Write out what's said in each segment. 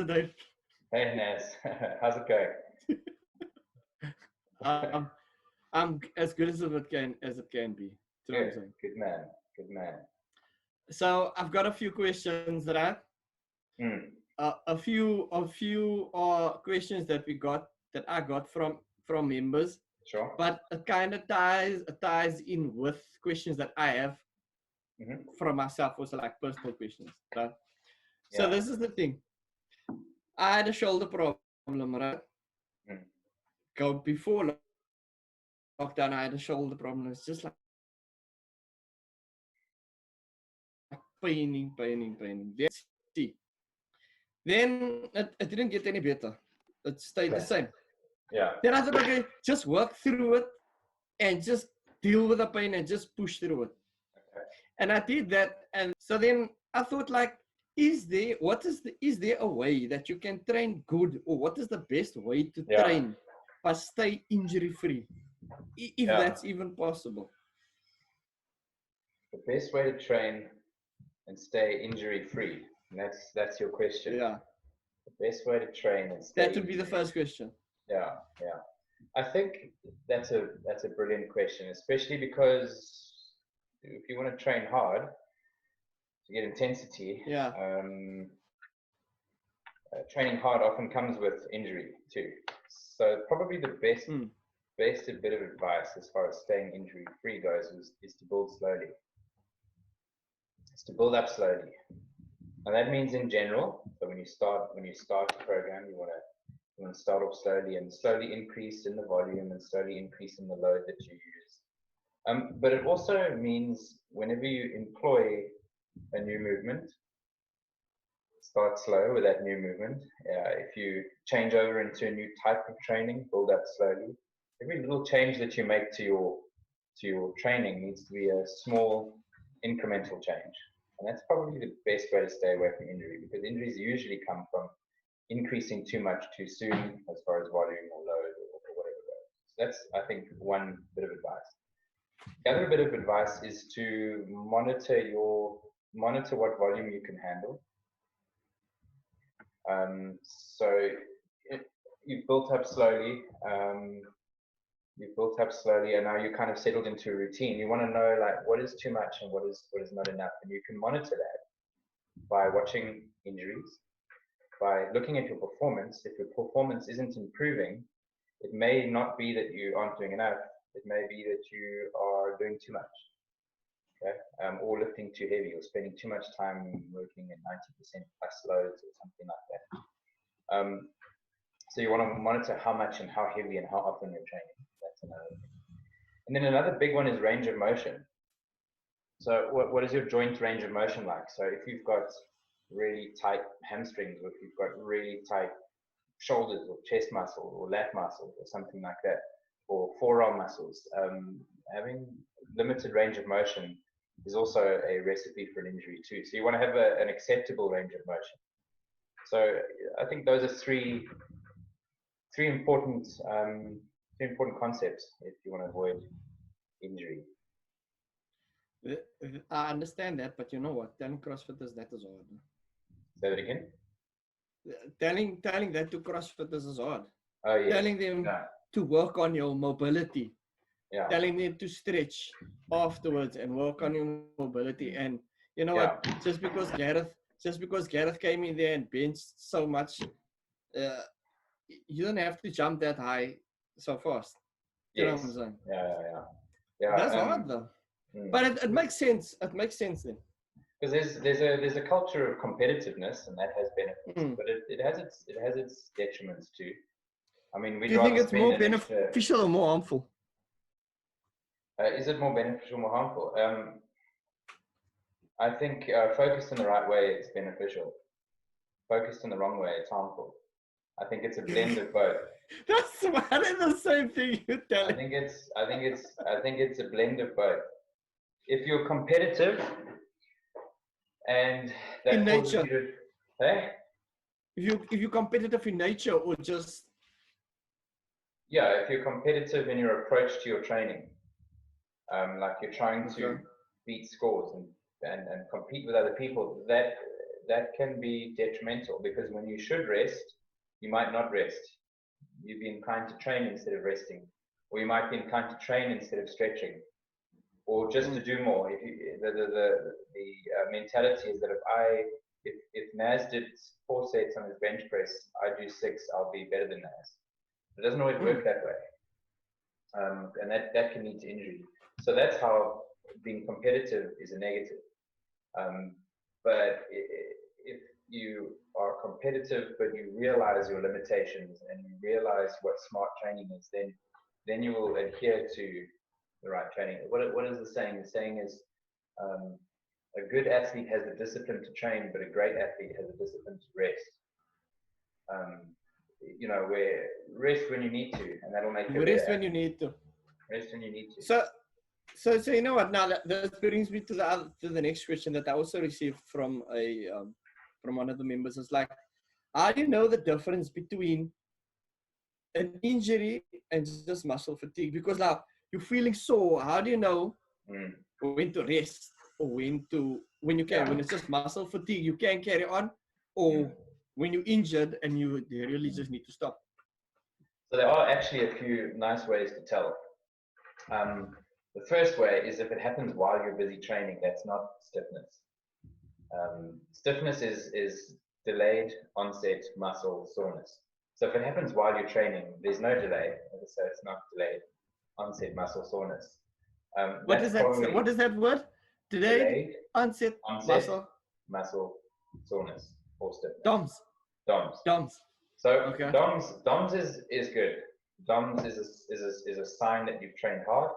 it going? Hey Naz, how's it going? I'm as good as it can be. You know what I'm Good, saying? good man, good man. So I've got a few questions, right? Mm, A few questions that I got from members, sure. but it kind of ties in with questions that I have Mm-hmm. from myself, also like personal questions. Right? So Yeah. this is the thing. I had a shoulder problem, right? Mm. Go before lockdown, I had a shoulder problem. It's just like paining. Then it didn't get any better. It stayed the same. Yeah. Then I thought, okay, just work through it and just deal with the pain and just push through it. Okay. And I did that. And so then I thought, like, is there a way that you can train good, or what is the best way to train but stay injury free, if that's even possible? The best way to train and stay injury free. That's your question. Yeah. The best way to train and stay. That would be the first question. Yeah, yeah. I think that's a brilliant question, especially because if you want to train hard to get intensity, Yeah. Training hard often comes with injury too. So probably the best bit of advice as far as staying injury free goes is to build slowly. It's to build up slowly. And that means in general, so when you start a program, you want to start off slowly and slowly increase in the volume and slowly increase in the load that you use. But it also means whenever you employ a new movement, start slow with that new movement. If you change over into a new type of training, build up slowly. Every little change that you make to your training needs to be a small incremental change. And that's probably the best way to stay away from injury, because injuries usually come from increasing too much too soon as far as volume or load or whatever goes. So that's, I think, one bit of advice. The other bit of advice is to monitor what volume you can handle. So you've built up slowly. And now you're kind of settled into a routine. You want to know, like, what is too much and what is not enough, and you can monitor that by watching injuries, by looking at your performance. If your performance isn't improving, it may not be that you aren't doing enough. It may be that you are doing too much, okay? Or lifting too heavy, or spending too much time working at 90% plus loads or something like that. So you want to monitor how much and how heavy and how often you're training. That's another thing. And then another big one is range of motion. So what is your joint range of motion like? So if you've got really tight hamstrings, or if you've got really tight shoulders or chest muscle or lat muscle or something like that, or forearm muscles, having limited range of motion is also a recipe for an injury too. So you want to have an acceptable range of motion. So I think those are three important concepts if you want to avoid injury. I understand that, but you know what? Telling CrossFitters that is hard. Say that again? Telling that to CrossFitters is hard. Oh, yes. Telling them to work on your mobility. Yeah. Telling them to stretch afterwards and work on your mobility. And you know what? Just because Gareth came in there and benched so much, you don't have to jump that high so fast. You know what I'm saying? Yeah. That's hard though. But it makes sense. It makes sense then. Because there's a culture of competitiveness, and that has benefits, but it has its detriments too. I mean, do you think it's more beneficial or more harmful? Is it more beneficial or more harmful? I think focused in the right way, it's beneficial. Focused in the wrong way, it's harmful. I think it's a blend of both. That's the same thing you're telling. I think it's a blend of both. If you're competitive and that in nature, if you're competitive in nature, or just if you're competitive in your approach to your training, like you're trying to beat scores and compete with other people, that can be detrimental, because when you should rest, you might not rest. You'd be inclined to train instead of resting, or you might be inclined to train instead of stretching, or just to do more. If you, the mentality is that if Naz did 4 sets on his bench press, I do 6, I'll be better than Naz. It doesn't always work that way, and that can lead to injury. So that's how being competitive is a negative. But if you are competitive, but you realize your limitations and you realize what smart training is, then you will adhere to the right training. What is the saying? The saying is, a good athlete has the discipline to train, but a great athlete has the discipline to rest. You know, where rest when you need to, and that'll make you rest when you need to. Rest when you need to. So you know what? Now that brings me to the next question that I also received from from one of the members. It's like, how do you know the difference between an injury and just muscle fatigue? Because now you're feeling sore. How do you know when to rest, or when it's just muscle fatigue, you can't carry on, or when you're injured and you really just need to stop? So there are actually a few nice ways to tell. The first way is if it happens while you're busy training, that's not stiffness. Stiffness is delayed onset muscle soreness. So if it happens while you're training, there's no delay, so it's not delayed onset muscle soreness. What is that word? Delayed onset muscle soreness or stiffness. DOMS. So okay. DOMS is good. DOMS is a sign that you've trained hard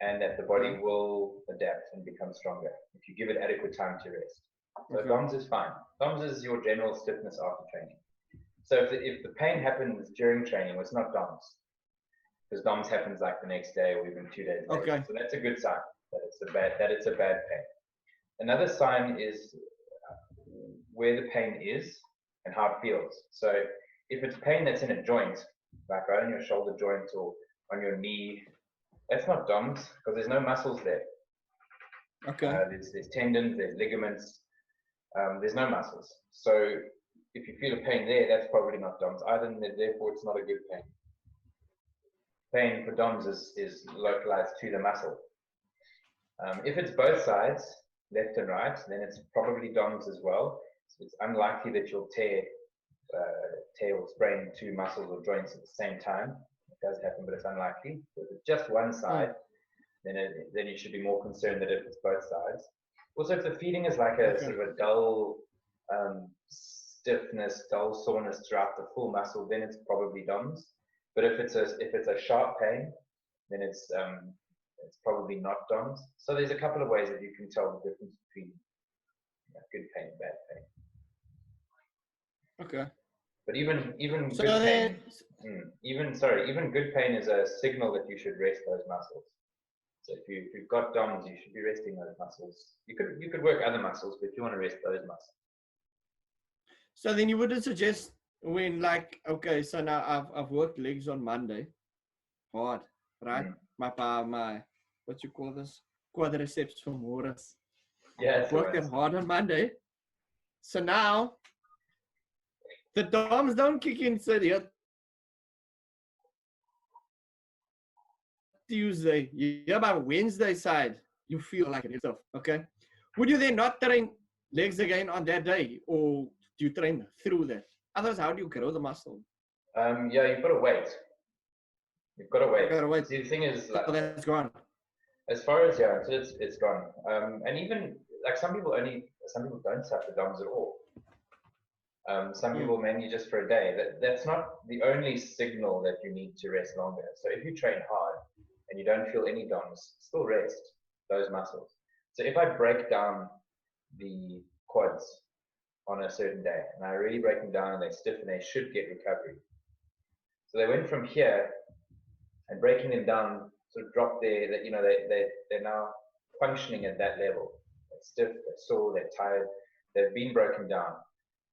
and that the body will adapt and become stronger if you give it adequate time to rest. So DOMS is fine. DOMS is your general stiffness after training. So if the pain happens during training, well, it's not DOMS, because DOMS happens like the next day or even 2 days later. Okay. So that's a good sign that it's a bad pain. Another sign is where the pain is and how it feels. So if it's pain that's in a joint, like right on your shoulder joint or on your knee, that's not DOMS, because there's no muscles there. Okay. There's tendons, there's ligaments, there's no muscles. So if you feel a pain there, that's probably not DOMS either, and therefore it's not a good pain. Pain for DOMS is localized to the muscle. If it's both sides, left and right, then it's probably DOMS as well. So it's unlikely that you'll tear or sprain 2 muscles or joints at the same time. It does happen, but it's unlikely. So if it's just one side, then you should be more concerned that if it's both sides. Also, if the feeling is like a sort of a dull stiffness, dull soreness throughout the full muscle, then it's probably DOMS. But if it's a sharp pain, then it's probably not DOMS. So there's a couple of ways that you can tell the difference between good pain and bad pain. Okay. But even good pain, even good pain is a signal that you should rest those muscles. So if you've got DOMS, you should be resting those muscles. You could work other muscles, but you want to rest those muscles. So then you wouldn't suggest when, like, okay, so now I've worked legs on Monday, hard, right? My what you call this, quadriceps femoris. Yeah, I've worked them hard on Monday. So now the DOMS don't kick in. So Tuesday, by Wednesday side, you feel like it yourself. Okay, would you then not train legs again on that day, or do you train through that? Otherwise, how do you grow the muscle? Yeah, you've got to wait. You've got to wait. See, the thing is, like, that's gone. As far as it's gone. And even like some people don't suffer DOMS at all. Some people mainly just for a day. That's not the only signal that you need to rest longer. So if you train hard and you don't feel any DOMS, still rest those muscles. So if I break down the quads on a certain day and I really break them down and they're stiff and they should get recovery. So they went from here and breaking them down sort of dropped there, that they're now functioning at that level. They're stiff, they're sore, they're tired, they've been broken down.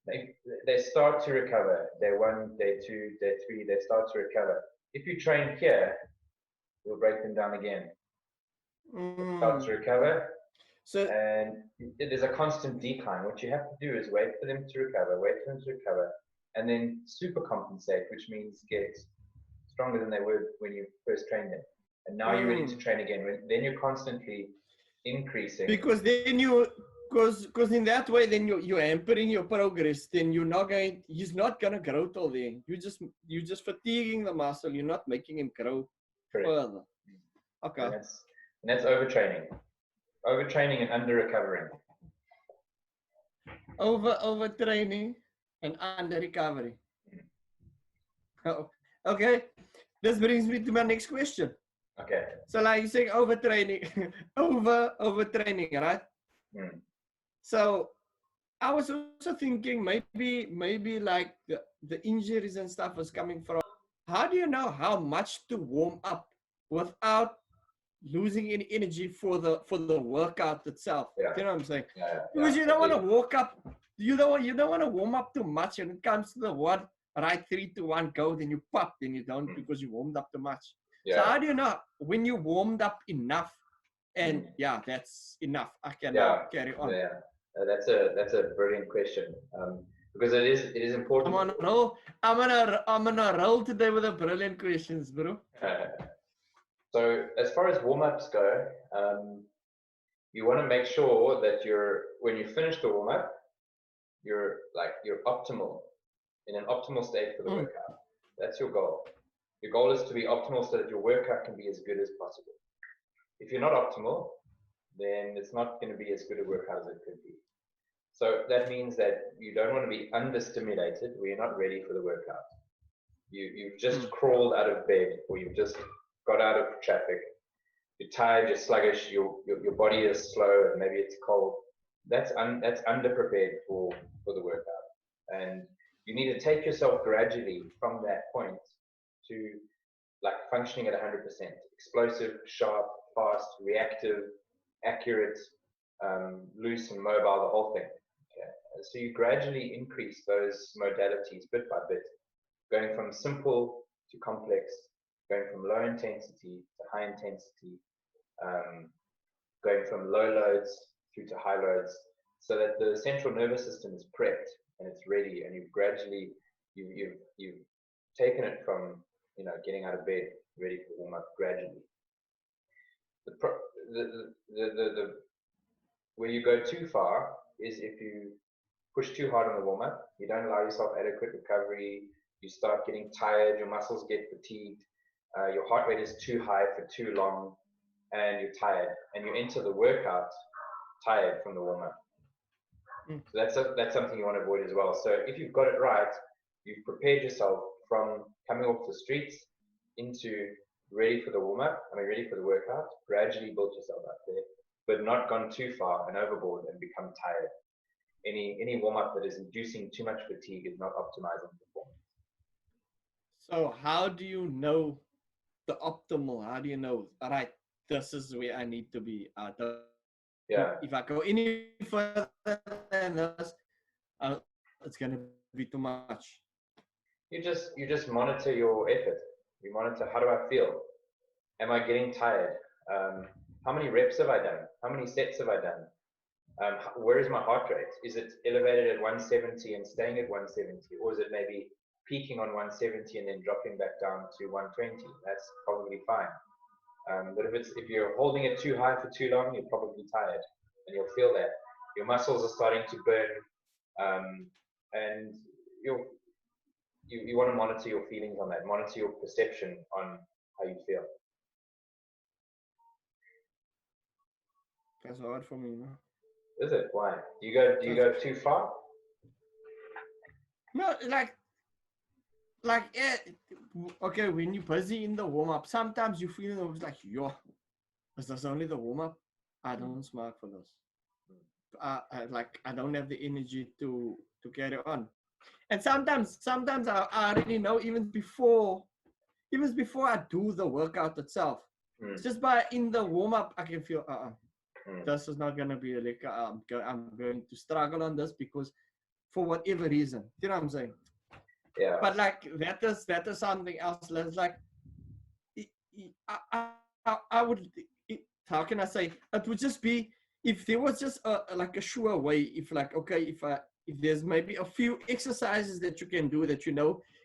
They start to recover. Day 1, day 2, day 3, they start to recover. If you train here, you'll break them down again. Start to recover. So and there's a constant decline. What you have to do is wait for them to recover, and then super compensate, which means get stronger than they were when you first trained them. And now you're ready to train again. Then you're constantly increasing. Because then you, because in that way, then you're hampering your progress. Then he's not gonna grow till then. You're just fatiguing the muscle. You're not making him grow further. Okay. And that's overtraining. Overtraining and under recovering. Overtraining and under recovery. Oh, okay. This brings me to my next question. Okay. So like you saying overtraining, overtraining, right? So I was also thinking maybe like the injuries and stuff was coming from. How do you know how much to warm up without losing any energy for the workout itself? Yeah. You know what I'm saying? Because you don't want to walk up. You don't want to warm up too much, and it comes to the one right 3, 2, 1 go, then you pop, then you don't because you warmed up too much. So how do you know when you warmed up enough? And that's enough. I can now carry on. Yeah, that's a brilliant question. Because it is important. I'm gonna roll today with the brilliant questions, bro. So as far as warm-ups go, you want to make sure that when you finish the warm-up, you're optimal, in an optimal state for the workout. That's your goal. Your goal is to be optimal so that your workout can be as good as possible. If you're not optimal, then it's not going to be as good a workout as it could be. So that means that you don't want to be understimulated where you're not ready for the workout. You've just crawled out of bed, or you've just got out of traffic. You're tired, you're sluggish, your body is slow, and maybe it's cold. That's underprepared for the workout. And you need to take yourself gradually from that point to like functioning at 100%. Explosive, sharp, fast, reactive, accurate, loose and mobile, the whole thing. Okay. So you gradually increase those modalities bit by bit, going from simple to complex, going from low intensity to high intensity, going from low loads through to high loads, so that the central nervous system is prepped and it's ready, and you've taken it from getting out of bed ready for warm up gradually. Where you go too far is if you push too hard on the warm up, you don't allow yourself adequate recovery, you start getting tired, your muscles get fatigued, your heart rate is too high for too long, and you're tired, and you enter the workout tired from the warm up. So that's something you want to avoid as well. So if you've got it right, you've prepared yourself from coming off the streets into ready for the warm-up, ready for the workout, gradually build yourself up there, but not gone too far and overboard and become tired. Any warm-up that is inducing too much fatigue is not optimizing performance. So how do you know the optimal? How do you know, all right, this is where I need to be? If I go any further than this, it's going to be too much. You just monitor your effort. You monitor, how do I feel? Am I getting tired? How many reps have I done? How many sets have I done? Where is my heart rate? Is it elevated at 170 and staying at 170? Or is it maybe peaking on 170 and then dropping back down to 120? That's probably fine. But if you're holding it too high for too long, you're probably tired, and you'll feel that. Your muscles are starting to burn, and you want to monitor your feelings on that, monitor your perception on how you feel. That's hard for me, no? Is it? Why? Do you go too far? No, okay, when you're busy in the warm-up, sometimes you feel like, is this only the warm-up? I don't smoke for this. I don't have the energy to carry on. And sometimes I already know even before I do the workout itself. It's just by in the warm-up I can feel this is not gonna be like I'm going to struggle on this because for whatever reason. You know what I'm saying? Yeah. But like that is something else. It's like I would, how can I say? It would just be if there was just like a sure way, if like, okay, if there's maybe a few exercises that you can do that,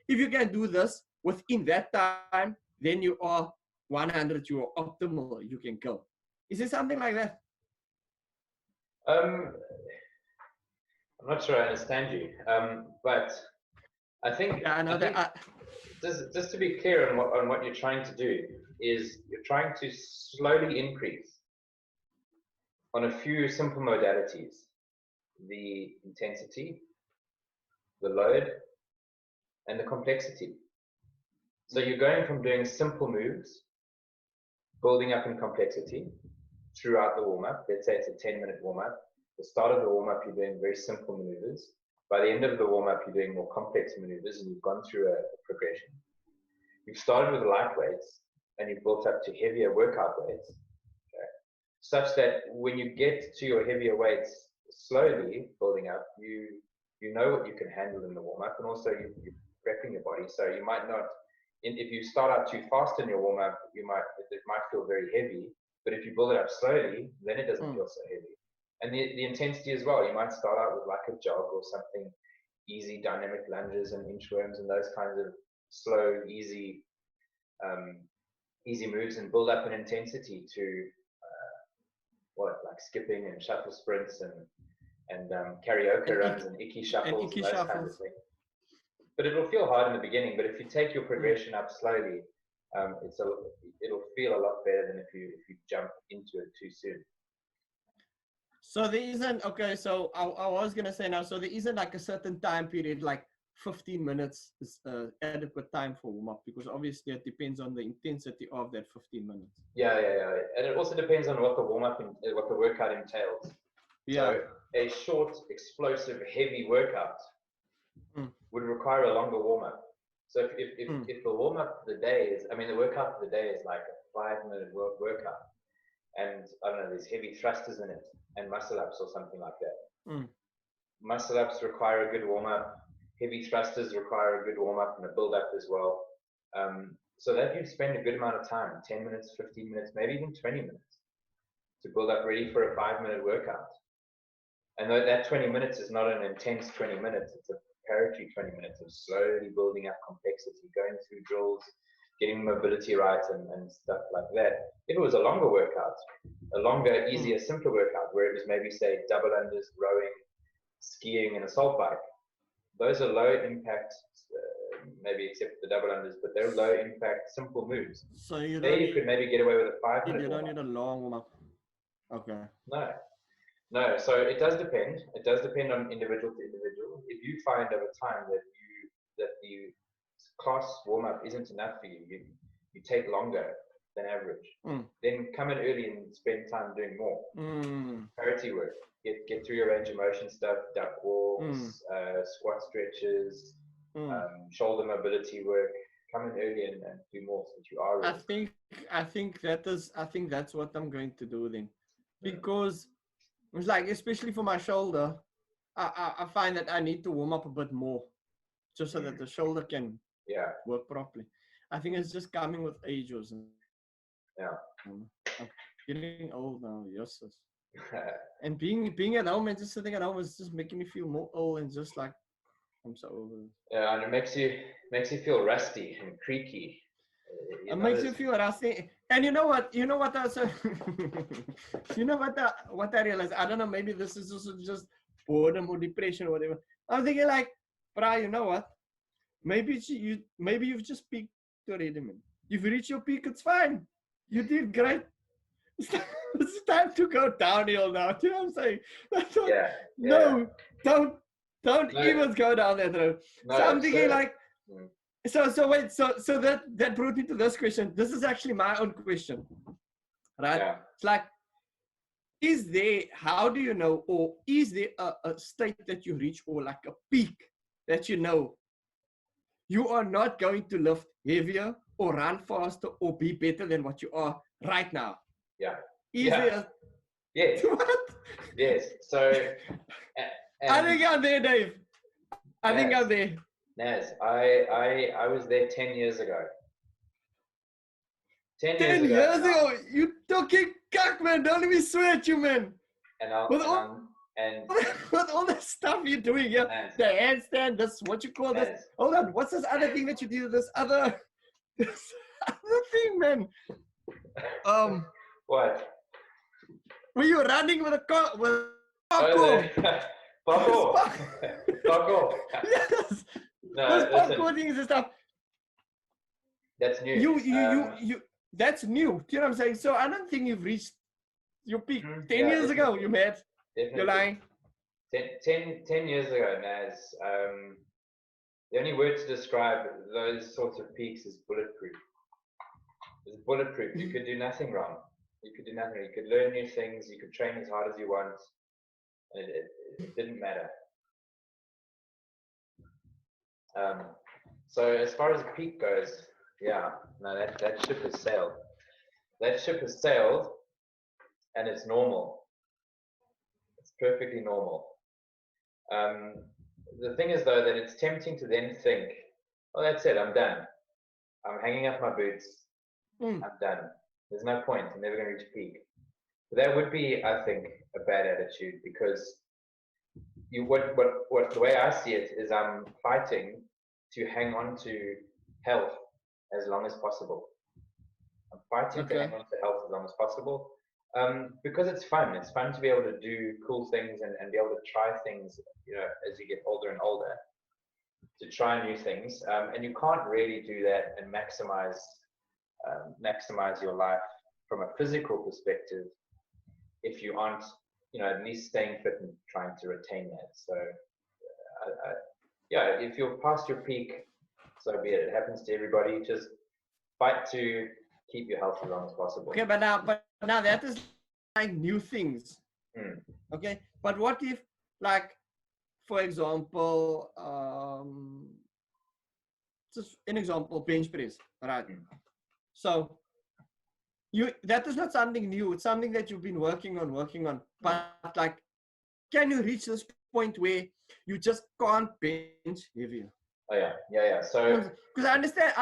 if you can do this within that time, then you are 100, you are optimal, you can go. Is it something like that? I'm not sure I understand you, but I think Yeah, I know that. just to be clear on what you're trying to do is you're trying to slowly increase on a few simple modalities: the intensity, the load, and the complexity. So you're going from doing simple moves, building up in complexity throughout the warm-up. Let's say it's a 10-minute warm-up. The start of the warm-up, you're doing very simple maneuvers. By the end of the warm-up, you're doing more complex maneuvers, and you've gone through a progression. You've started with light weights, and you've built up to heavier workout weights, okay, such that when you get to your heavier weights, slowly building up, you know what you can handle in the warm-up, and also you're prepping your body. So you might not, if you start out too fast in your warm-up, it might feel very heavy, but if you build it up slowly, then it doesn't feel so heavy. And the intensity as well, you might start out with like a jog or something easy, dynamic lunges and inchworms and those kinds of slow, easy moves, and build up an intensity to like skipping and shuffle sprints and karaoke runs and icky shuffles and those kinds of things. But it'll feel hard in the beginning, but if you take your progression up slowly, it'll feel a lot better than if you jump into it too soon. So there isn't, okay, so I was going to say now, so there isn't like a certain time period, like 15 minutes is adequate time for warm-up, because obviously it depends on the intensity of that 15 minutes. Yeah. And it also depends on what the warm-up and what the workout entails. Yeah. So a short, explosive, heavy workout would require a longer warm-up. So if the warm-up for the day is, the workout for the day is like a 5-minute workout, and I don't know, there's heavy thrusters in it and muscle ups or something like that. Muscle ups require a good warm-up. Heavy thrusters require a good warm-up and a build-up as well. So that you'd spend a good amount of time, 10 minutes, 15 minutes, maybe even 20 minutes to build up ready for a 5-minute workout. And that 20 minutes is not an intense 20 minutes, it's a preparatory 20 minutes of slowly building up complexity, going through drills, getting mobility right and stuff like that. If it was a longer workout, a longer, easier, simpler workout, where it was maybe, say, double unders, rowing, skiing, and assault bike, those are low impact, maybe except the double unders, but they're low impact, simple moves. So you could maybe get away with a 5-minute You don't need a long warm-up. Okay. No. So it does depend. It does depend on individual to individual. If you find over time that the class warm-up isn't enough for you, you take longer than average, then come in early and spend time doing more parity work. Get through your range of motion stuff, duck walks, squat stretches, shoulder mobility work. Come in early and do more so that you are ready. I think that's what I'm going to do then, because it's like, especially for my shoulder, I find that I need to warm up a bit more, just so that the shoulder can work properly. I think it's just coming with age or something. I'm getting old now, yes. And being at home and just sitting at home is just making me feel more old, and just like I'm so over it. Yeah, and it makes you feel rusty and creaky. It makes you feel rusty. And you know what I said? what I realized, I don't know, maybe this is also just boredom or depression or whatever. I'm thinking like, Bra, you know what? Maybe you've just peaked already, man. You've reached your peak, it's fine. You did great. It's time to go downhill now. Do you know what I'm saying? No, don't even go down that road. No, so I'm thinking like, so that brought me to this question. This is actually my own question, right? Yeah. It's like, how do you know, or is there a state that you reach, or like a peak that you know you are not going to lift heavier or run faster or be better than what you are right now? Yeah. Yes. What? Yes. So I think I'm there, Dave. I think I'm there. Naz, I was there 10 years ago. 10 years ago? You talking cock, man. Don't let me swear at you, man. and I'll with and all, I'm and with all the stuff you're doing here, and the handstand, this, what you call this? and Hold on, what's this other thing that you do? This other thing, man. what? Were you running with a car with Oh, parkour? parkour. Parkour. Yes, those No, listen, parkour things and stuff. that's new. You. That's new. Do you know what I'm saying? So I don't think you've reached your peak. 10 Yeah, years ago, definitely. you mad? You're Definitely. lying. 10 years ago, Naz, the only word to describe those sorts of peaks is bulletproof. It's bulletproof. You could do nothing wrong. You could do nothing. You could learn new things. You could train as hard as you want. And it didn't matter. So as far as peak goes, yeah, no, that ship has sailed. That ship has sailed, and it's normal. It's perfectly normal. The thing is, though, that it's tempting to then think, "Oh, that's it. I'm done. I'm hanging up my boots. I'm done. There's no point. I'm never going to reach peak." But that would be, I think, a bad attitude, because what the way I see it is I'm fighting to hang on to health as long as possible. I'm fighting to hang on to health as long as possible, because it's fun. It's fun to be able to do cool things and be able to try things, as you get older and older, to try new things. And you can't really do that and maximize your life from a physical perspective if you aren't, at least staying fit and trying to retain that. So, yeah, if you're past your peak, so be it. It happens to everybody. Just fight to keep your health as long as possible. Okay, but now that is like new things. Okay, but what if, like, for example, just an example, bench press, right? So that is not something new. It's something that you've been working on. But like, can you reach this point where you just can't bench heavier? Oh yeah. So because I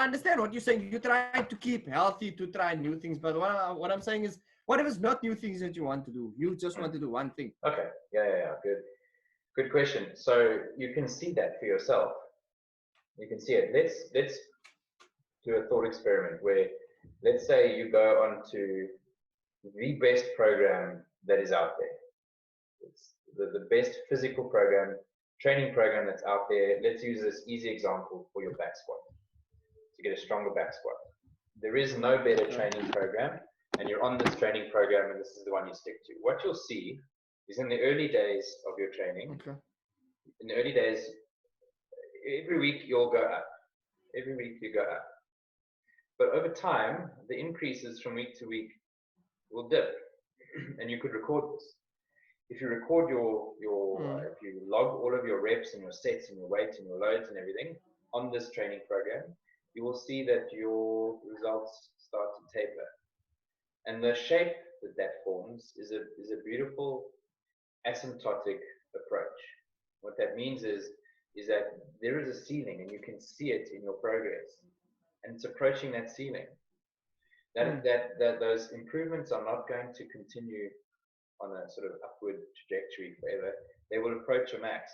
understand what you're saying. You try to keep healthy, to try new things. But what I'm saying is, what if it's not new things that you want to do? You just want to do one thing. Okay. Yeah. Good question. So you can see that for yourself. You can see it. Let's do a thought experiment where, let's say you go onto the best program that is out there. It's the best physical training program that's out there. Let's use this easy example for your back squat, to get a stronger back squat. There is no better training program, and you're on this training program, and this is the one you stick to. What you'll see is, in the early days of your training, in the early days, every week you'll go up. Every week you go up. But over time, the increases from week to week will dip, and you could record this. If you record if you log all of your reps and your sets and your weights and your loads and everything on this training program, you will see that your results start to taper. And the shape that forms is a beautiful asymptotic approach. What that means is that there is a ceiling, and you can see it in your progress, and it's approaching that ceiling. That those improvements are not going to continue on a sort of upward trajectory forever. They will approach a max,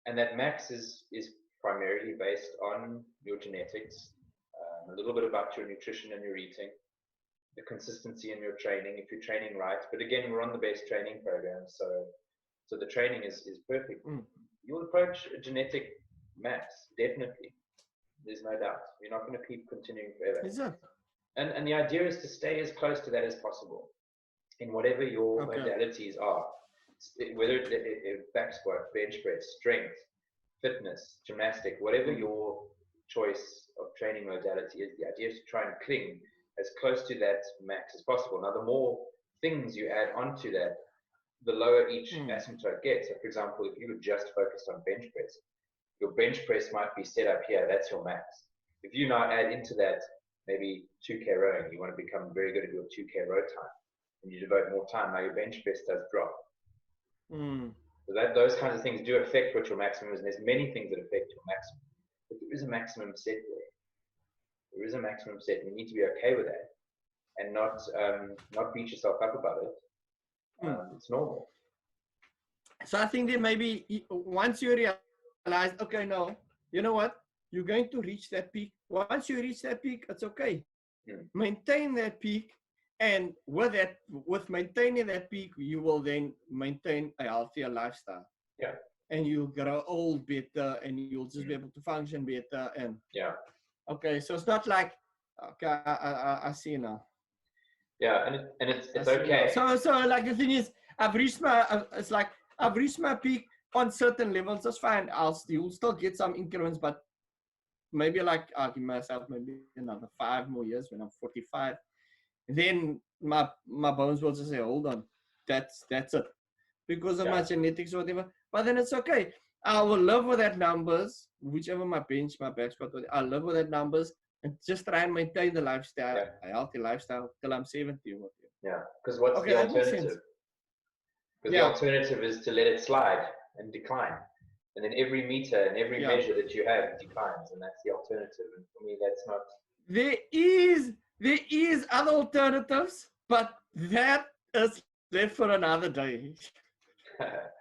and that max is primarily based on your genetics, a little bit about your nutrition and your eating, the consistency in your training, if you're training right. But again, we're on the best training program, so the training is perfect. You'll approach a genetic max, definitely. There's no doubt. You're not going to keep continuing forever. Is it? And the idea is to stay as close to that as possible in whatever your modalities are, whether it's back squat, bench press, strength, fitness, gymnastic, whatever your choice of training modality is. The idea is to try and cling as close to that max as possible. Now, the more things you add onto that, the lower each asymptote gets. So, for example, if you were just focused on bench press, your bench press might be set up here. That's your max. If you now add into that maybe 2K rowing, you want to become very good at your 2K row time, and you devote more time, now your bench press does drop. So those kinds of things do affect what your maximum is, and there's many things that affect your maximum. But there is a maximum set there. There is a maximum set, and you need to be okay with that, and not beat yourself up about it. It's normal. So I think that maybe once you realize, okay, no, you know what? You're going to reach that peak. Once you reach that peak, it's okay. Maintain that peak. And with maintaining that peak, you will then maintain a healthier lifestyle. Yeah. And you'll grow old better, and you'll just be able to function better. And okay, so it's not like, okay, I see now. Yeah, and it's okay. So like the thing is, I've reached my peak on certain levels. That's fine. You'll still get some increments, but maybe like I'll give myself maybe another 5 more years when I'm 45. Then my bones will just say, hold on, that's it, because of my genetics or whatever. But then it's okay. I will live with that numbers, whichever my bench, my back squat, I'll live with that numbers and just try and maintain the lifestyle, a healthy lifestyle till I'm 70 or whatever. Yeah, because what's the alternative? Because the alternative is to let it slide and decline. And then every meter and every measure that you have declines, and that's the alternative. And for me, that's not. There is other alternatives, but that is left for another day.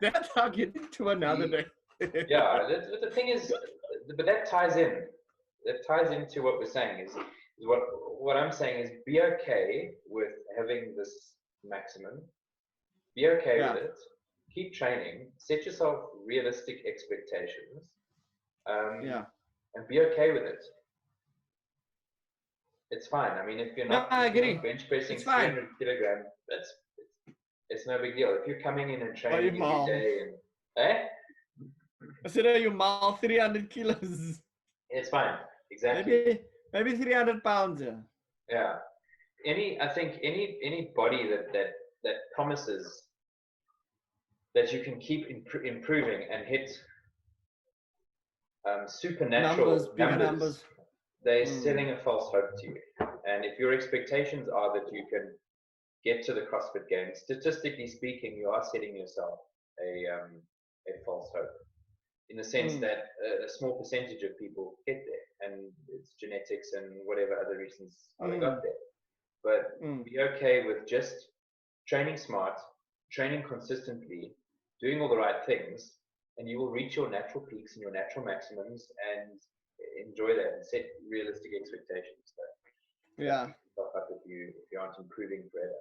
That I'll get into another day. Yeah, the thing is, but that ties in. That ties into what we're saying is what I'm saying is be okay with having this maximum. Be okay with it. Keep training. Set yourself realistic expectations. And be okay with it. It's fine. I mean, if you're not bench pressing 300 kilograms, it's no big deal. If you're coming in and training every day, I said, you mouth 300 kilos. It's fine. Exactly. Maybe 300 pounds. Yeah. I think any body that promises that you can keep improving and hit supernatural numbers, they're selling a false hope to you. And if your expectations are that you can get to the CrossFit Games, statistically speaking, you are setting yourself a false hope, in the sense that a small percentage of people get there, and it's genetics and whatever other reasons how they got there. But be okay with just training smart, training consistently, doing all the right things, and you will reach your natural peaks and your natural maximums and enjoy that and set realistic expectations. So up if you aren't improving forever.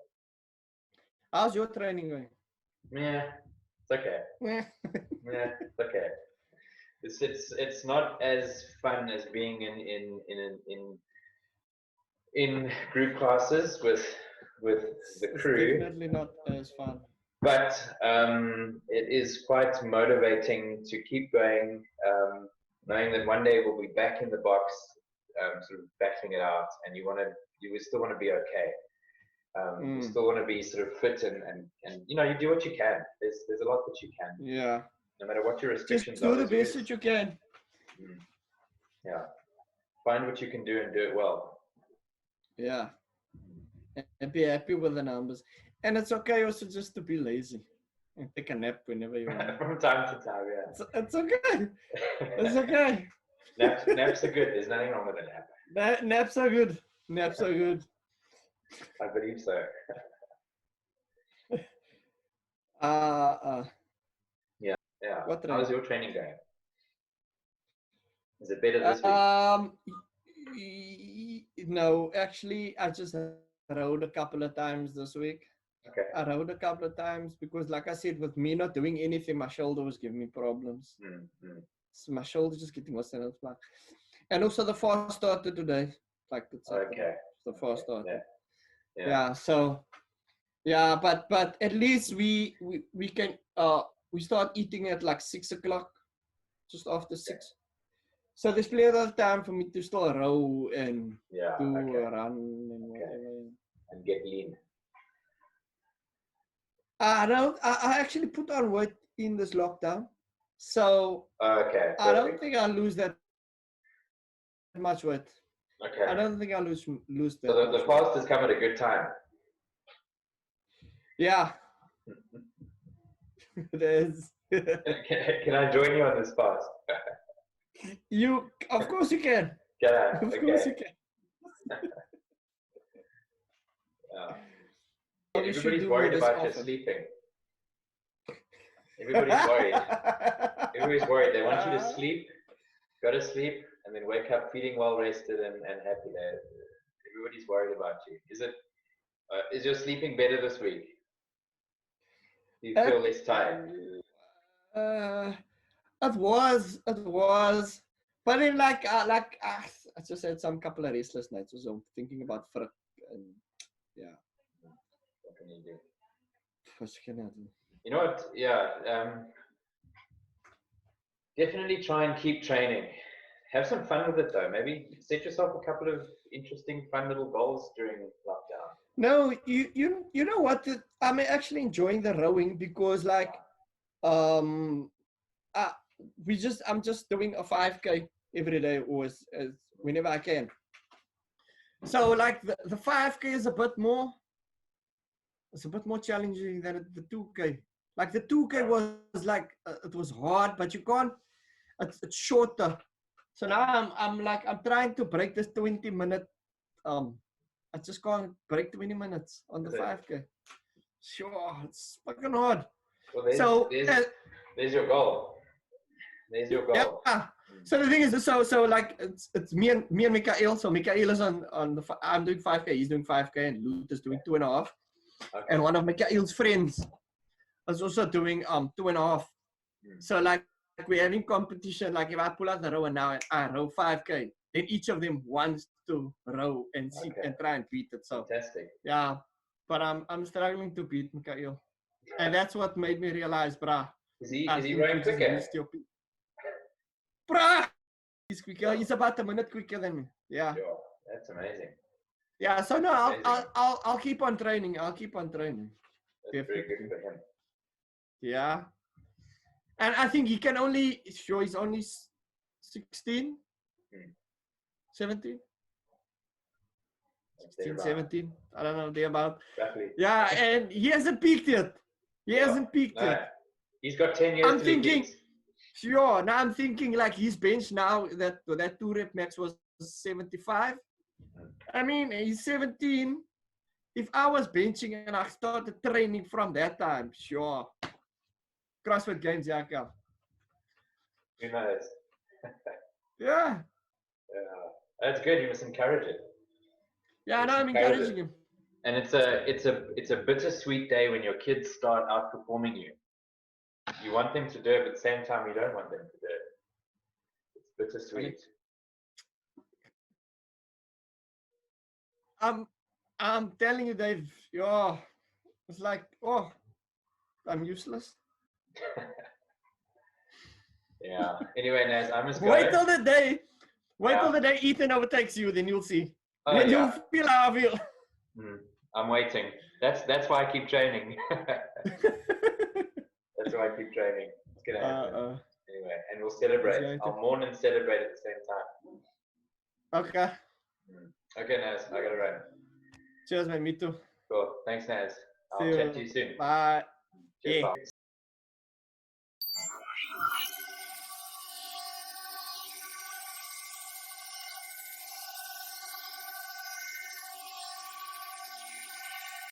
How's your training going? Yeah, it's okay. It's okay. It's not as fun as being in group classes with the crew. It's definitely not as fun. But it is quite motivating to keep going, knowing that one day we'll be back in the box, sort of battling it out, and you still want to be okay. You still want to be sort of fit and you do what you can. There's a lot that you can. Yeah. No matter what your restrictions are. Just do the best that you can. Yeah. Find what you can do and do it well. Yeah. And be happy with the numbers. And it's okay also just to be lazy and take a nap whenever you want. From time to time, yeah. It's okay. It's okay. Naps are good. There's nothing wrong with a nap. Naps are good. Naps are good. I believe so. Yeah. How's your training going? Is it better this week? No, actually, I just rode a couple of times this week. Okay. I rode a couple of times because, like I said, with me not doing anything, my shoulder was giving me problems. So my shoulder just getting worse and worse. And also the fast started today. Like it's okay. The fast started. Yeah. So but at least we can we start eating at like 6 o'clock, just after 6. So there's plenty of time for me to still row and do a run and whatever. And get lean. I actually put on weight in this lockdown, so okay. I don't think I'll lose that much weight. Okay. I don't think I'll lose that. So the fast has come at a good time. Yeah. It is. Can I join you on this fast? Of course you can. Yeah. Of course you can. we should Everybody's do more worried this about your often. sleeping. Everybody's worried. Everybody's worried. They want you to sleep, go to sleep, and then wake up feeling well rested and happy. Everybody's worried about you. Is your sleeping better this week? Do you feel less tired? It was, but then I just had some couple of restless nights. So I'm thinking about Frick and yeah. What can you do? What can I do? You know what? Yeah. Definitely try and keep training. Have some fun with it though. Maybe set yourself a couple of interesting, fun little goals during lockdown. No, you know what? I'm actually enjoying the rowing because um uh, I'm just doing a 5K every day or as whenever I can. So like the 5K is a bit more. It's a bit more challenging than the 2K. Like the 2K was like it was hard, but you can't. It's shorter. So now I'm trying to break this 20-minute. I just can't break 20 minutes on the 5K. Sure, it's fucking hard. Well, there's your goal. There's your goal. Yeah. So the thing is, so like it's me and Mikael. So Mikael is on I'm doing 5K. He's doing 5K, and Lut is doing 2.5. Okay. And one of Mikael's friends is also doing 2.5. So like we're having competition. Like if I pull out the rower now and I row 5K, then each of them wants to row and see and try and beat it. So fantastic. Yeah, but I'm struggling to beat Mikael, and that's what made me realize, brah. Is he rowing quicker? Brah, he's quicker. He's about a minute quicker than me. Yeah. Sure. That's amazing. Yeah. So no, I'll keep on training. I'll keep on training. That's very good for him. Yeah. And I think he can only show he's only 16, 17. 16, 17. I don't know, they're about. Exactly. Yeah, and he hasn't peaked yet. He hasn't peaked yet. He's got 10 years. I'm thinking. Sure. Now I'm thinking like his bench now that 2-rep max was 75. I mean, he's 17. If I was benching and I started training from that time, sure. CrossFit Games, Jakob. Who knows? Yeah. That's good. You must encourage it. Yeah, no, I'm encouraging him. And it's a bittersweet day when your kids start outperforming you. You want them to do it, but at the same time, you don't want them to do it. It's bittersweet. I'm telling you, Dave. Yeah, it's like, oh, I'm useless. Yeah. Anyway, Naz, I must go. Wait till the day Ethan overtakes you, then you'll see. Oh, then you'll feel how I feel. I'm waiting. That's why I keep training. That's why I keep training. It's gonna happen. Anyway, and we'll celebrate. I'll mourn and celebrate at the same time. Okay. Okay, Naz, I gotta run. Cheers, man. Me too. Cool. Thanks, Naz. I'll chat to you soon. Bye. Cheers, yeah.